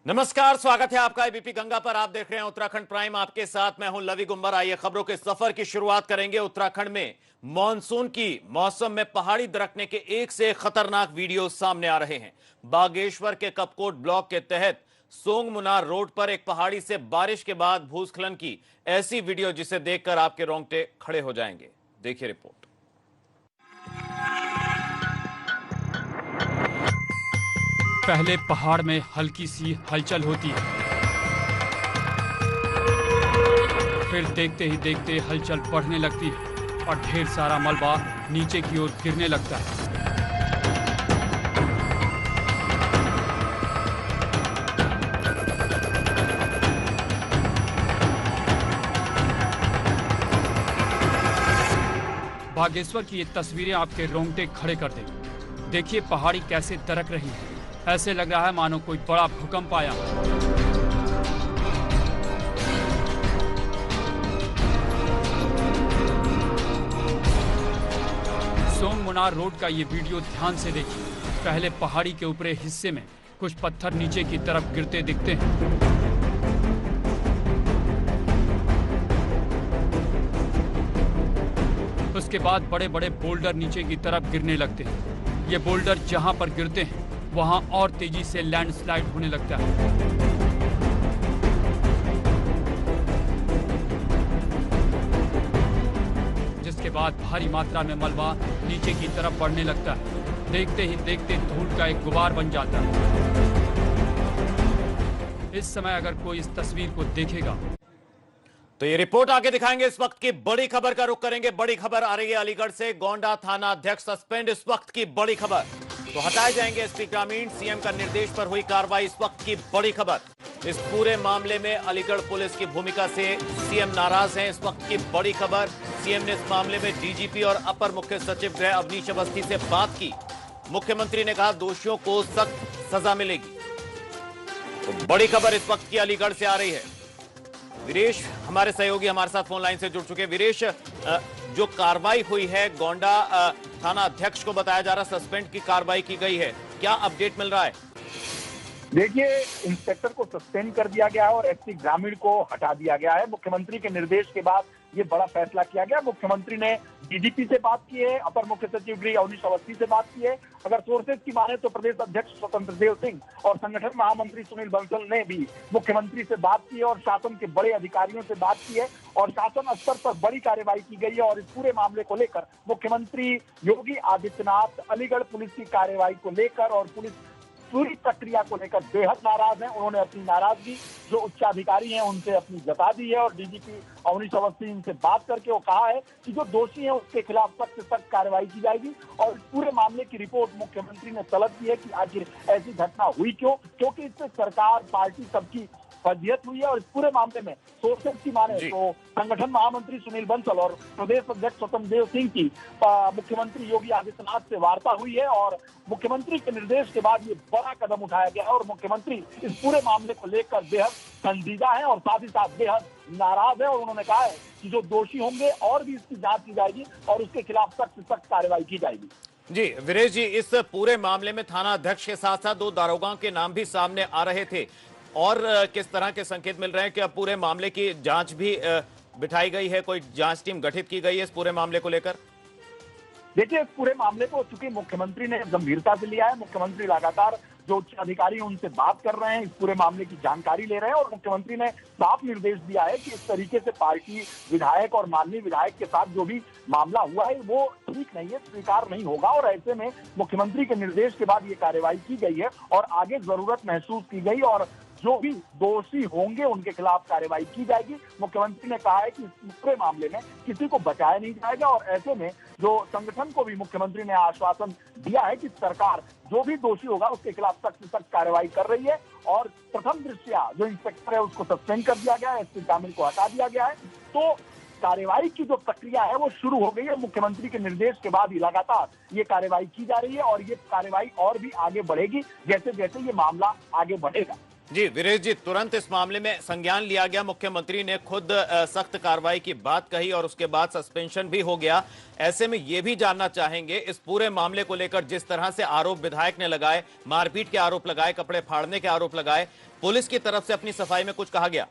नमस्कार, स्वागत है आपका एबीपी गंगा पर। आप देख रहे हैं उत्तराखंड प्राइम। आपके साथ मैं हूं लवी गुम्बर। आइए खबरों के सफर की शुरुआत करेंगे उत्तराखंड में मॉनसून की मौसम में पहाड़ी दरकने के एक से एक खतरनाक वीडियो सामने आ रहे हैं। बागेश्वर के कपकोट ब्लॉक के तहत सोंग मुनार रोड पर एक पहाड़ी से बारिश के बाद भूस्खलन की ऐसी वीडियो जिसे देखकर आपके रोंगटे खड़े हो जाएंगे। देखिए रिपोर्ट। पहले पहाड़ में हल्की सी हलचल होती है, फिर देखते ही देखते हलचल बढ़ने लगती है और ढेर सारा मलबा नीचे की ओर गिरने लगता है। बागेश्वर की ये तस्वीरें आपके रोंगटे खड़े कर देंगी। देखिए पहाड़ी कैसे दरक रही है। ऐसे लग रहा है मानो कोई बड़ा भूकंप आया। सोंग मुनार रोड का ये वीडियो ध्यान से देखिए। पहले पहाड़ी के ऊपरी हिस्से में कुछ पत्थर नीचे की तरफ गिरते दिखते हैं। उसके बाद बड़े बड़े बोल्डर नीचे की तरफ गिरने लगते हैं। ये बोल्डर जहां पर गिरते हैं वहां और तेजी से लैंडस्लाइड होने लगता है। जिसके बाद भारी मात्रा में मलबा नीचे की तरफ बढ़ने लगता है। देखते ही देखते धूल का एक गुबार बन जाता है। इस समय अगर कोई इस तस्वीर को देखेगा तो ये रिपोर्ट आगे दिखाएंगे। इस वक्त की बड़ी खबर का रुख करेंगे। बड़ी खबर आ रही है अलीगढ़ से। गोंडा थाना अध्यक्ष सस्पेंड, इस वक्त की बड़ी खबर। तो हटाए जाएंगे एसपी ग्रामीण। सीएम का निर्देश पर हुई कार्रवाई, इस वक्त की बड़ी खबर। इस पूरे मामले में अलीगढ़ पुलिस की भूमिका से सीएम नाराज हैं, इस वक्त की बड़ी खबर। सीएम ने इस मामले में डीजीपी और अपर मुख्य सचिव गृह अवनीश अवस्थी से बात की। मुख्यमंत्री ने कहा दोषियों को सख्त सजा मिलेगी। तो बड़ी खबर इस वक्त की अलीगढ़ से आ रही है। वीरेश हमारे सहयोगी हमारे साथ फोन लाइन से जुड़ चुके हैं। वीरेश, जो कार्रवाई हुई है गोंडा थाना अध्यक्ष को बताया जा रहा सस्पेंड की कार्रवाई की गई है, क्या अपडेट मिल रहा है? देखिए, इंस्पेक्टर को सस्पेंड कर दिया गया है और एसपी ग्रामीण को हटा दिया गया है। मुख्यमंत्री के निर्देश के बाद ये बड़ा फैसला किया गया। मुख्यमंत्री ने डीजीपी से बात की है, अपर मुख्य सचिव गृह अवनीश अवस्थी से बात की है। अगर सोर्सेज की माने तो प्रदेश अध्यक्ष स्वतंत्र देव सिंह और संगठन महामंत्री सुनील बंसल ने भी मुख्यमंत्री से बात की है और शासन के बड़े अधिकारियों से बात की है और शासन स्तर पर बड़ी कार्रवाई की गई है। और इस पूरे मामले को लेकर मुख्यमंत्री योगी आदित्यनाथ अलीगढ़ पुलिस की कार्रवाई को लेकर और पुलिस पूरी प्रक्रिया को लेकर बेहद नाराज हैं। उन्होंने अपनी नाराजगी जो उच्चाधिकारी हैं उनसे अपनी जता दी है और डीजीपी अवनीश अवस्थी इनसे बात करके वो कहा है कि जो दोषी हैं उसके खिलाफ सख्त से सख्त कार्रवाई की जाएगी। और इस पूरे मामले की रिपोर्ट मुख्यमंत्री ने तलब की है कि आखिर ऐसी घटना हुई क्यों, क्योंकि इससे सरकार पार्टी सबकी फजीहत हुई है। और इस पूरे मामले में सोर्सेज की माने तो संगठन महामंत्री सुनील बंसल और प्रदेश अध्यक्ष स्वतंत्र देव सिंह की मुख्यमंत्री योगी आदित्यनाथ से वार्ता हुई है और मुख्यमंत्री के निर्देश के बाद ये बड़ा कदम उठाया गया है। और मुख्यमंत्री इस पूरे मामले को लेकर बेहद संजीदा है और साथ ही साथ बेहद नाराज है। और उन्होंने कहा है कि जो दोषी होंगे और भी इसकी जांच की जाएगी और उसके खिलाफ सख्त से सख्त कार्रवाई की जाएगी। जी वीरेश जी, इस पूरे मामले में थाना अध्यक्ष के साथ साथ 2 दारोगाओं के नाम भी सामने आ रहे थे और किस तरह के संकेत मिल रहे हैं कि अब पूरे मामले की जांच भी बिठाई गई है, कोई जांच टीम गठित की गई है इस पूरे मामले को लेकर? देखिए, इस पूरे मामले को चूंकि मुख्यमंत्री ने गंभीरता से लिया है, मुख्यमंत्री लगातार जो उच्च अधिकारी हैं उनसे बात कर रहे हैं, इस पूरे मामले की जानकारी ले रहे हैं और मुख्यमंत्री ने साफ निर्देश दिया है कि इस तरीके से पार्टी विधायक और माननीय विधायक के साथ जो भी मामला हुआ है वो ठीक नहीं है, स्वीकार नहीं होगा। और ऐसे में मुख्यमंत्री के निर्देश के बाद ये कार्रवाई की गई है और आगे जरूरत महसूस की गई और जो भी दोषी होंगे उनके खिलाफ कार्रवाई की जाएगी। मुख्यमंत्री ने कहा है कि इस पूरे मामले में किसी को बचाया नहीं जाएगा और ऐसे में जो संगठन को भी मुख्यमंत्री ने आश्वासन दिया है कि सरकार जो भी दोषी होगा उसके खिलाफ सख्त से सख्त कार्रवाई कर रही है। और प्रथम दृष्टया जो इंस्पेक्टर है उसको सस्पेंड कर दिया गया है, एसपी ग्रामीण को हटा दिया गया है। तो कार्रवाई की जो प्रक्रिया है वो शुरू हो गई है। मुख्यमंत्री के निर्देश के बाद ही लगातार ये कार्रवाई की जा रही है और ये कार्रवाई और भी आगे बढ़ेगी जैसे जैसे ये मामला आगे बढ़ेगा। जी वीरेश जी, तुरंत इस मामले में संज्ञान लिया गया। मुख्यमंत्री ने खुद सख्त कार्रवाई की बात कही और उसके बाद सस्पेंशन भी हो गया। ऐसे में ये भी जानना चाहेंगे इस पूरे मामले को लेकर जिस तरह से आरोप विधायक ने लगाए, मारपीट के आरोप लगाए, कपड़े फाड़ने के आरोप लगाए, पुलिस की तरफ से अपनी सफाई में कुछ कहा गया?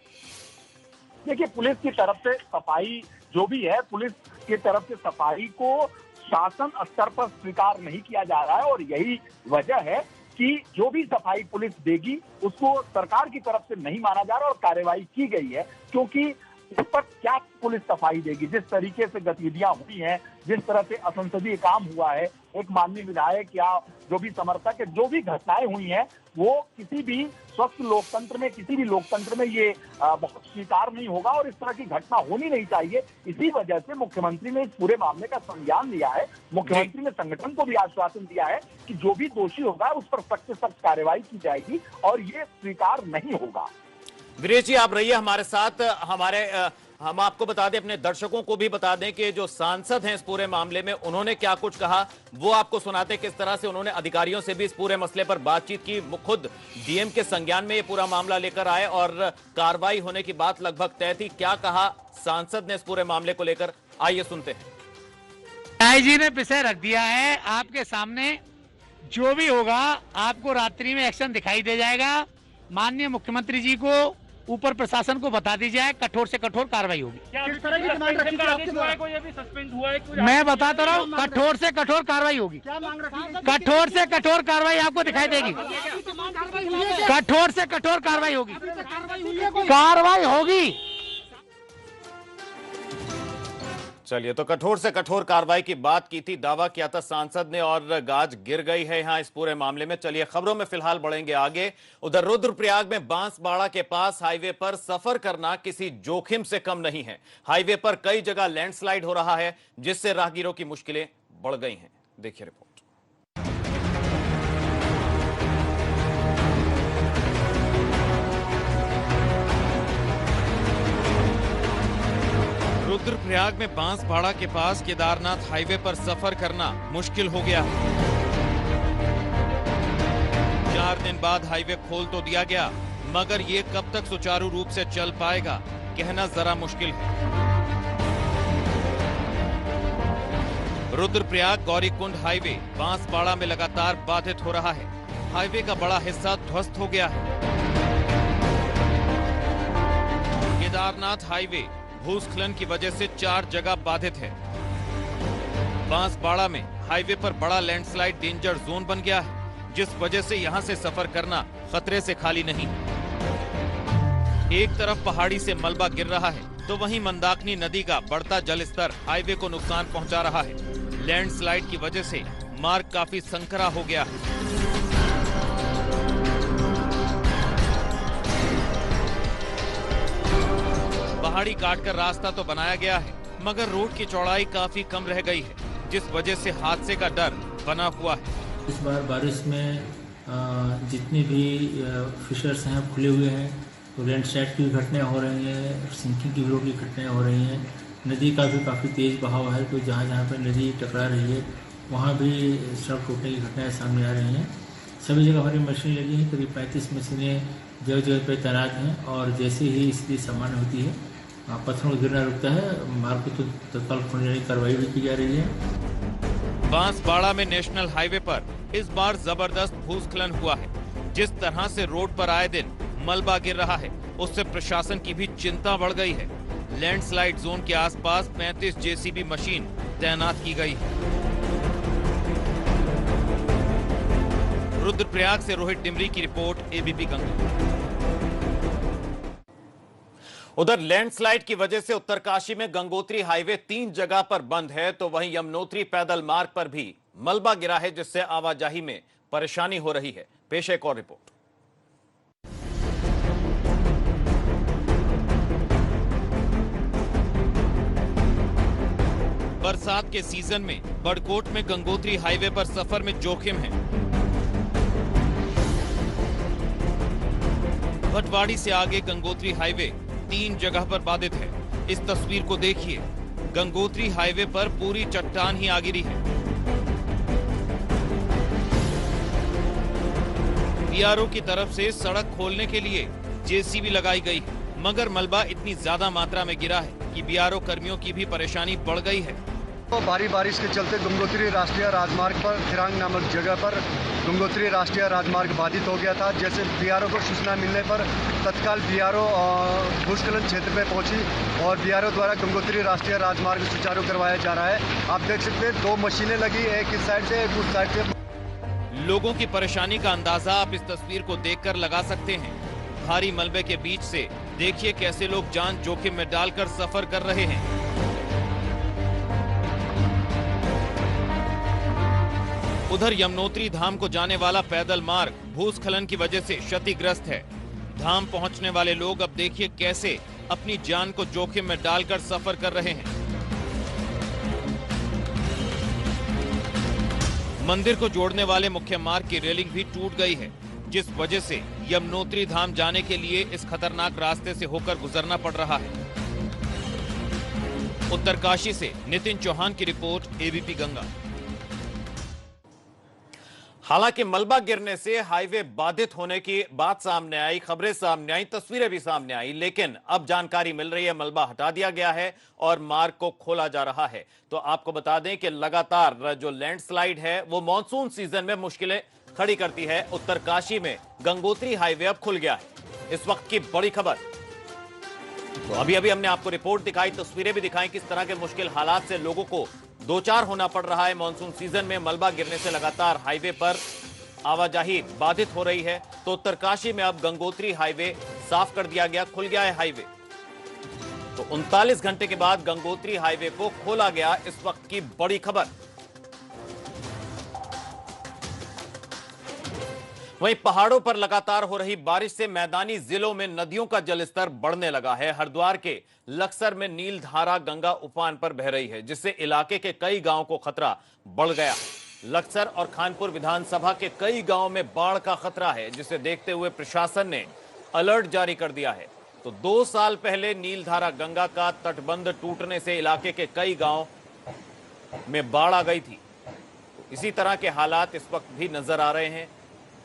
देखिए, पुलिस की तरफ से सफाई जो भी है, पुलिस की तरफ से सफाई को शासन स्तर पर स्वीकार नहीं किया जा रहा है और यही वजह है कि जो भी सफाई पुलिस देगी उसको सरकार की तरफ से नहीं माना जा रहा और कार्रवाई की गई है, क्योंकि इस पर क्या पुलिस सफाई देगी? जिस तरीके से गतिविधियां हुई हैं, जिस तरह से असंसदीय काम हुआ है, एक माननीय विधायक या जो भी समर्थक है, जो भी घटनाएं हुई हैं, वो किसी भी स्वस्थ लोकतंत्र में, किसी भी लोकतंत्र में ये बहुत स्वीकार नहीं होगा और इस तरह की घटना होनी नहीं चाहिए। इसी वजह से मुख्यमंत्री ने इस पूरे मामले का संज्ञान लिया है। मुख्यमंत्री ने संगठन को भी आश्वासन दिया है कि जो भी दोषी होगा उस पर सख्त से सख्त कार्रवाई की जाएगी और ये स्वीकार नहीं होगा। वीरेश जी, आप रहिए हमारे साथ। हम आपको बता दें, अपने दर्शकों को भी बता दें कि जो सांसद हैं इस पूरे मामले में, उन्होंने क्या कुछ कहा वो आपको सुनाते, किस तरह से उन्होंने अधिकारियों से भी इस पूरे मसले पर बातचीत की। खुद डीएम के संज्ञान में ये पूरा मामला लेकर आए और कार्रवाई होने की बात लगभग तय थी। क्या कहा सांसद ने इस पूरे मामले को लेकर, आइए सुनते हैं। न्याय जी ने विषय रख दिया है आपके सामने, जो भी होगा आपको रात्रि में एक्शन दिखाई दे जाएगा। माननीय मुख्यमंत्री जी को, ऊपर प्रशासन को बता दी जाए, कठोर से कठोर कार्रवाई होगी। किस तरह की डिमांड रखी थी आपके द्वारा? कोई अभी सस्पेंड हुआ है? मैं बताता रहा हूँ, कठोर से कठोर कार्रवाई होगी। क्या मांग रखी? कठोर से कठोर कार्रवाई आपको दिखाई देगी। कठोर से कठोर कार्रवाई होगी। कार्रवाई होगी। चलिए, तो कठोर से कठोर कार्रवाई की बात की थी, दावा किया था सांसद ने और गाज गिर गई है यहां इस पूरे मामले में। चलिए, खबरों में फिलहाल बढ़ेंगे आगे। उधर रुद्रप्रयाग में बांसबाड़ा के पास हाईवे पर सफर करना किसी जोखिम से कम नहीं है। हाईवे पर कई जगह लैंडस्लाइड हो रहा है, जिससे राहगीरों की मुश्किलें बढ़ गई हैं। देखिए रिपोर्ट। रुद्रप्रयाग में बांसबाड़ा के पास केदारनाथ हाईवे पर सफर करना मुश्किल हो गया। 4 दिन बाद हाईवे खोल तो दिया गया, मगर ये कब तक सुचारू रूप से चल पाएगा, कहना जरा मुश्किल है। रुद्रप्रयाग गौरीकुंड हाईवे बांसबाड़ा में लगातार बाधित हो रहा है। हाईवे का बड़ा हिस्सा ध्वस्त हो गया है। केदारनाथ हाईवे भूस्खलन की वजह से 4 जगह बाधित है। बांसबाड़ा में हाईवे पर बड़ा लैंडस्लाइड डेंजर जोन बन गया है, जिस वजह से यहां से सफर करना खतरे से खाली नहीं। एक तरफ पहाड़ी से मलबा गिर रहा है, तो वहीं मंदाकिनी नदी का बढ़ता जलस्तर हाईवे को नुकसान पहुंचा रहा है। लैंडस्लाइड की वजह से मार्ग काफी संकरा हो गया है। पहाड़ी काटकर रास्ता तो बनाया गया है, मगर रोड की चौड़ाई काफी कम रह गई है, जिस वजह से हादसे का डर बना हुआ है। इस बार बारिश में जितने भी फिशर्स हैं खुले हुए हैं, तो लैंडस्लाइड की घटनाएं हो रही हैं, सिंकिंग की रोड की घटनाएं हो रही हैं। नदी का भी काफ़ी तेज बहाव है, तो जहाँ जहाँ पर नदी टकरा रही है वहाँ भी सड़क टूटने की घटनाएं सामने आ रही हैं। सभी जगह हमारी मशीन लगी है, करीब 35 मशीनें जगह जगह पर तैनात हैं और जैसे ही स्थिति सामान्य होती है, पत्थरों को गिरना रुकता है, मार्ग को तो तत्काल खोलने की कार्रवाई भी की जा रही है। बांसबाड़ा में नेशनल हाईवे पर इस बार जबरदस्त भूस्खलन हुआ है। जिस तरह से रोड पर आए दिन मलबा गिर रहा है, उससे प्रशासन की भी चिंता बढ़ गई है। लैंडस्लाइड जोन के आसपास 35 जेसीबी मशीन तैनात की गई है। रुद्रप्रयाग से रोहित डिमरी की रिपोर्ट, एबीपी गंगा। उधर लैंडस्लाइड की वजह से उत्तरकाशी में गंगोत्री हाईवे 3 जगह पर बंद है, तो वहीं यमुनोत्री पैदल मार्ग पर भी मलबा गिरा है, जिससे आवाजाही में परेशानी हो रही है। पेश एक और रिपोर्ट। बरसात के सीजन में बड़कोट में गंगोत्री हाईवे पर सफर में जोखिम है। भटवाड़ी से आगे गंगोत्री हाईवे 3 जगह पर बाधित है। इस तस्वीर को देखिए, गंगोत्री हाईवे पर पूरी चट्टान ही आ गिरी है। बीआरओ की तरफ से सड़क खोलने के लिए जेसीबी लगाई गई, मगर मलबा इतनी ज्यादा मात्रा में गिरा है कि बीआरओ कर्मियों की भी परेशानी बढ़ गई है। तो भारी बारिश के चलते गंगोत्री राष्ट्रीय राजमार्ग पर थिरांग नामक जगह पर गंगोत्री राष्ट्रीय राजमार्ग बाधित हो गया था। जैसे बीआरओ को सूचना मिलने पर तत्काल बीआरओ भूस्खलन क्षेत्र में पहुंची और बीआरओ द्वारा गंगोत्री राष्ट्रीय राजमार्ग सुचारू करवाया जा रहा है। आप देख सकते हैं 2 मशीनें लगी, एक इस साइड से एक उस साइड से। लोगों की परेशानी का अंदाजा आप इस तस्वीर को देखकर लगा सकते हैं। भारी मलबे के बीच से देखिए कैसे लोग जान जोखिम में डालकर सफर कर रहे हैं। उधर यमुनोत्री धाम को जाने वाला पैदल मार्ग भूस्खलन की वजह से क्षतिग्रस्त है। धाम पहुंचने वाले लोग अब देखिए कैसे अपनी जान को जोखिम में डालकर सफर कर रहे हैं। मंदिर को जोड़ने वाले मुख्य मार्ग की रेलिंग भी टूट गई है, जिस वजह से यमुनोत्री धाम जाने के लिए इस खतरनाक रास्ते से होकर गुजरना पड़ रहा है। उत्तरकाशी से नितिन चौहान की रिपोर्ट, एबीपी गंगा। हालांकि मलबा गिरने से हाईवे बाधित होने की बात सामने आई, खबरें सामने आई, तस्वीरें भी सामने आई, लेकिन अब जानकारी मिल रही है मलबा हटा दिया गया है और मार्ग को खोला जा रहा है। तो आपको बता दें कि लगातार जो लैंडस्लाइड है वो मॉनसून सीजन में मुश्किलें खड़ी करती है। उत्तरकाशी में गंगोत्री हाईवे अब खुल गया है। इस वक्त की बड़ी खबर, तो अभी हमने आपको रिपोर्ट दिखाई, तस्वीरें भी दिखाई, किस तरह के मुश्किल हालात से लोगों को दो चार होना पड़ रहा है। मॉनसून सीजन में मलबा गिरने से लगातार हाईवे पर आवाजाही बाधित हो रही है। तो उत्तरकाशी में अब गंगोत्री हाईवे साफ कर दिया गया, खुल गया है हाईवे। तो 39 घंटे के बाद गंगोत्री हाईवे को खोला गया, इस वक्त की बड़ी खबर। वहीं पहाड़ों पर लगातार हो रही बारिश से मैदानी जिलों में नदियों का जलस्तर बढ़ने लगा है। हरिद्वार के लक्सर में नीलधारा गंगा उफान पर बह रही है, जिससे इलाके के कई गांवों को खतरा बढ़ गया। लक्सर और खानपुर विधानसभा के कई गांवों में बाढ़ का खतरा है, जिसे देखते हुए प्रशासन ने अलर्ट जारी कर दिया है। तो 2 साल पहले नीलधारा गंगा का तटबंध टूटने से इलाके के कई गांव में बाढ़ आ गई थी। तो इसी तरह के हालात इस वक्त भी नजर आ रहे हैं।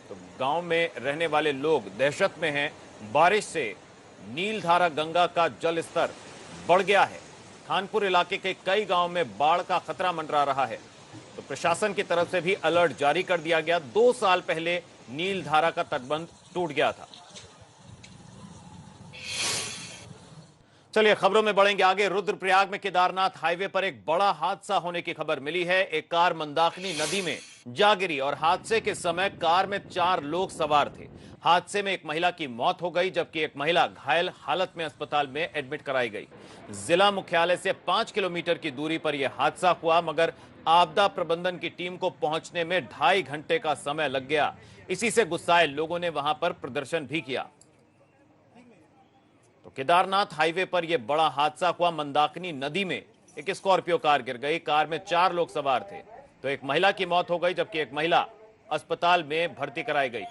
तो गांव में रहने वाले लोग दहशत में हैं। बारिश से नीलधारा गंगा का जल स्तर बढ़ गया है। खानपुर इलाके के कई गांव में बाढ़ का खतरा मंडरा रहा है। तो प्रशासन की तरफ से भी अलर्ट जारी कर दिया गया। 2 साल पहले नीलधारा का तटबंध टूट गया था। चलिए खबरों में बढ़ेंगे आगे। रुद्रप्रयाग में केदारनाथ हाईवे पर एक बड़ा हादसा होने की खबर मिली है। एक कार मंदाकिनी नदी में जा गिरी और हादसे के समय कार में 4 लोग सवार थे। हादसे में एक महिला की मौत हो गई, जबकि एक महिला घायल हालत में अस्पताल में एडमिट कराई गई। जिला मुख्यालय से 5 किलोमीटर की दूरी पर यह हादसा हुआ, मगर आपदा प्रबंधन की टीम को पहुंचने में 2.5 घंटे का समय लग गया। इसी से गुस्साए लोगों ने वहां पर प्रदर्शन भी किया। तो केदारनाथ हाईवे पर यह बड़ा हादसा हुआ। मंदाकिनी नदी में एक स्कॉर्पियो कार गिर गई। कार में 4 लोग सवार थे। तो एक महिला की मौत हो गई, जबकि एक महिला अस्पताल में भर्ती कराई गई।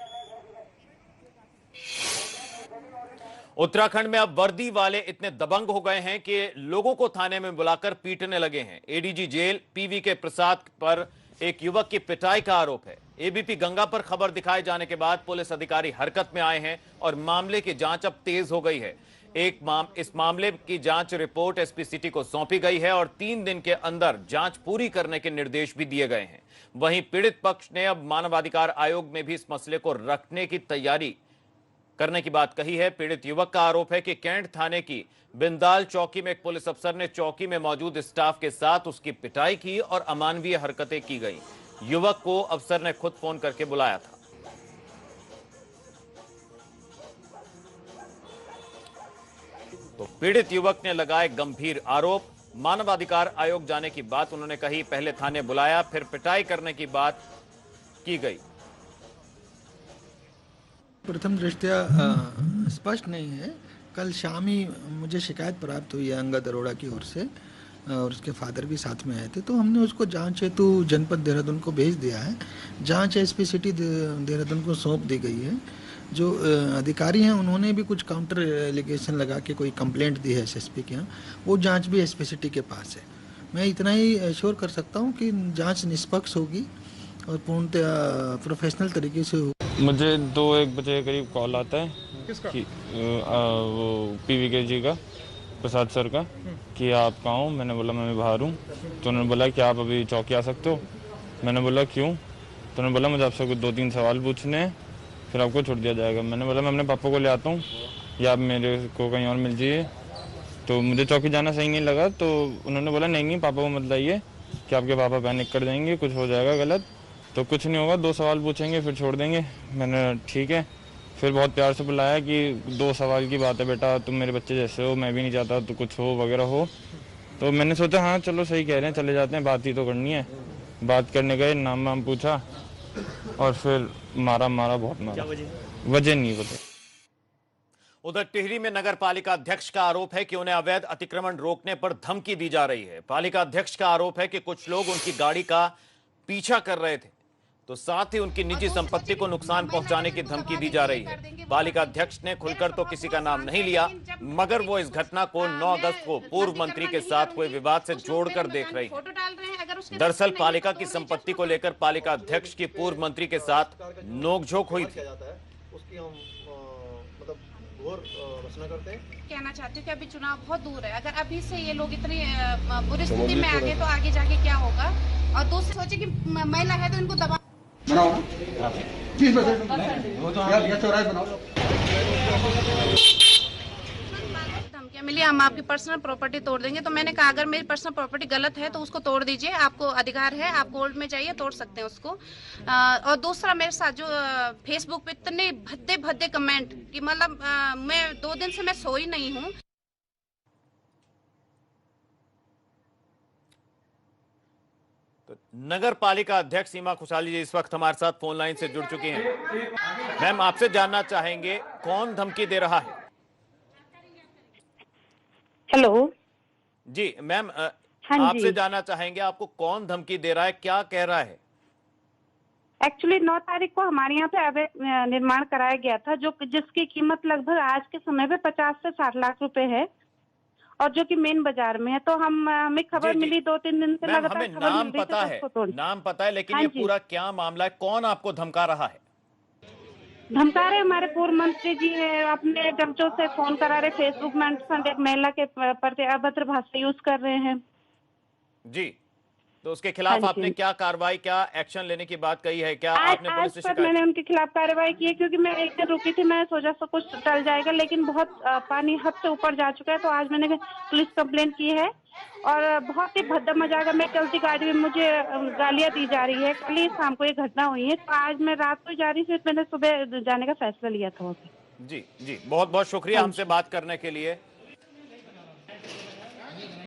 उत्तराखंड में अब वर्दी वाले इतने दबंग हो गए हैं कि लोगों को थाने में बुलाकर पीटने लगे हैं। एडीजी जेल पीवी के प्रसाद पर एक युवक की पिटाई का आरोप है। एबीपी गंगा पर खबर दिखाए जाने के बाद पुलिस अधिकारी हरकत में आए हैं और मामले की जांच अब तेज हो गई है। इस मामले की जांच रिपोर्ट एसपी सिटी को सौंपी गई है और 3 दिन के अंदर जांच पूरी करने के निर्देश भी दिए गए हैं। वहीं पीड़ित पक्ष ने अब मानवाधिकार आयोग में भी इस मसले को रखने की तैयारी करने की बात कही है। पीड़ित युवक का आरोप है कि कैंट थाने की बिंदाल चौकी में एक पुलिस अफसर ने चौकी में मौजूद स्टाफ के साथ उसकी पिटाई की और अमानवीय हरकतें की गई। युवक को अफसर ने खुद फोन करके बुलाया था। तो पीड़ित युवक ने लगाए गंभीर आरोप। मानवाधिकार आयोग जाने की बात उन्होंने कही। पहले थाने बुलाया, फिर पिटाई करने की बात की गई। प्रथम दृष्टया स्पष्ट नहीं है। कल शाम ही मुझे शिकायत प्राप्त हुई है अंगद अरोड़ा की ओर से और उसके फादर भी साथ में आए थे। तो हमने उसको जांच हेतु जनपद देहरादून को भेज दिया है। जांच एसपी सिटी देहरादून को सौंप दी गई है। जो अधिकारी हैं उन्होंने भी कुछ काउंटर एलिगेशन लगा के कोई कंप्लेंट दी है एसएसपी के यहाँ। वो जांच भी एसपी सिटी के पास है। मैं इतना ही एश्योर कर सकता हूँ कि जांच निष्पक्ष होगी और पूर्णतः प्रोफेशनल तरीके से होगी। मुझे 2-1 बजे के करीब कॉल आता है कि वो PVK जी का, प्रसाद सर का, कि आप कहाँ हो। मैंने बोला मैं बाहर हूँ। तो उन्होंने बोला कि आप अभी चौकी आ सकते हो। मैंने बोला क्यों? तो उन्होंने बोला मुझे आपसे कुछ 2-3 सवाल पूछने हैं, फिर आपको छोड़ दिया जाएगा। मैंने बोला मैं अपने पापा को ले आता हूँ या आप मेरे को कहीं और मिल जाइए। तो मुझे चौकी जाना सही नहीं लगा। तो उन्होंने बोला नहीं पापा को मत लाइए कि आपके पापा पैनिक कर जाएंगे, कुछ हो जाएगा गलत। तो कुछ नहीं होगा, 2 सवाल पूछेंगे फिर छोड़ देंगे। मैंने ठीक है। फिर बहुत प्यार से बुलाया कि 2 सवाल की बात है बेटा, तुम मेरे बच्चे जैसे हो, मैं भी नहीं चाहता तो कुछ हो वगैरह हो। तो मैंने सोचा हाँ चलो सही कह रहे हैं, चले जाते हैं, बात ही तो करनी है। बात करने गए, नाम वाम पूछा और फिर मारा बहुत मारा। वजह नहीं पता। उधर टिहरी में नगर पालिका अध्यक्ष का आरोप है कि उन्हें अवैध अतिक्रमण रोकने पर धमकी दी जा रही है। पालिका अध्यक्ष का आरोप है कि कुछ लोग उनकी गाड़ी का पीछा कर रहे थे, तो साथ ही उनकी निजी संपत्ति को नुकसान पहुंचाने की धमकी दी जा रही है। पालिका अध्यक्ष ने खुलकर तो किसी का नाम नहीं लिया, मगर वो इस घटना को 9 अगस्त को पूर्व मंत्री के साथ हुए विवाद से जोड़कर देख रही है। दरअसल पालिका की संपत्ति को लेकर पालिका अध्यक्ष की पूर्व मंत्री के साथ नोकझोंक हुई थी। कहना चाहती हूँ कि अभी चुनाव बहुत दूर है। अगर अभी से ये लोग इतनी बुरी स्थिति में आ गए तो आगे जाके क्या होगा। और दूसरी सोचे कि महिला है तो इनको दबा धमकियां मिली, हम आपकी पर्सनल प्रॉपर्टी तोड़ देंगे। तो मैंने कहा अगर मेरी पर्सनल प्रॉपर्टी गलत है तो उसको तोड़ दीजिए, आपको अधिकार है, आप कोर्ट में जाइए, तोड़ सकते हैं उसको। और दूसरा मेरे साथ जो फेसबुक पे इतने भद्दे कमेंट कि मतलब मैं 2 दिन से मैं सोई नहीं हूँ। तो नगर पालिका अध्यक्ष सीमा खुशहाली जी इस वक्त हमारे साथ फोन लाइन से जुड़ चुकी हैं। मैम आपसे जानना चाहेंगे कौन धमकी दे रहा है? हेलो जी मैम, हाँ आपसे जी। जानना चाहेंगे आपको कौन धमकी दे रहा है, क्या कह रहा है? एक्चुअली 9 तारीख को हमारे यहाँ पे अवैध निर्माण कराया गया था, जो जिसकी कीमत लगभग आज के समय पे 50 से 60 लाख रुपए है, और जो कि मेन बाजार में है। तो हमें खबर मिली 2-3 दिन से मैम लगातार हमें खबर नाम मिल रही पता थी, है, तो उसको तोड़। नाम पता है, लेकिन हाँ ये जी। पूरा क्या मामला है, कौन आपको धमका रहा है? धमका रहे हमारे पूर्व मंत्री जी है, अपने डमचों से फोन करा रहे, फेसबुक में एक महिला के प्रति अभद्र भाषा यूज कर रहे हैं। जी, तो उसके खिलाफ हाँ आपने जी। क्या कार्रवाई, क्या एक्शन लेने की बात कही है? क्या आपने पुलिस से आज पर शिकायत? मैंने उनके खिलाफ कार्रवाई की है, क्योंकि मैं एक दिन रुकी थी, मैं सोचा सब कुछ टल जाएगा, लेकिन बहुत पानी हद से ऊपर जा चुका है। तो आज मैंने पुलिस कंप्लेंट की है, और बहुत ही भद्दा मजाक में चलती गाड़ी में मुझे गालियां दी जा रही है। कल ही शाम को ये घटना हुई है, तो आज मैं रात को जा रही थी, मैंने सुबह जाने का फैसला लिया था। जी, बहुत बहुत शुक्रिया हमसे बात करने के लिए।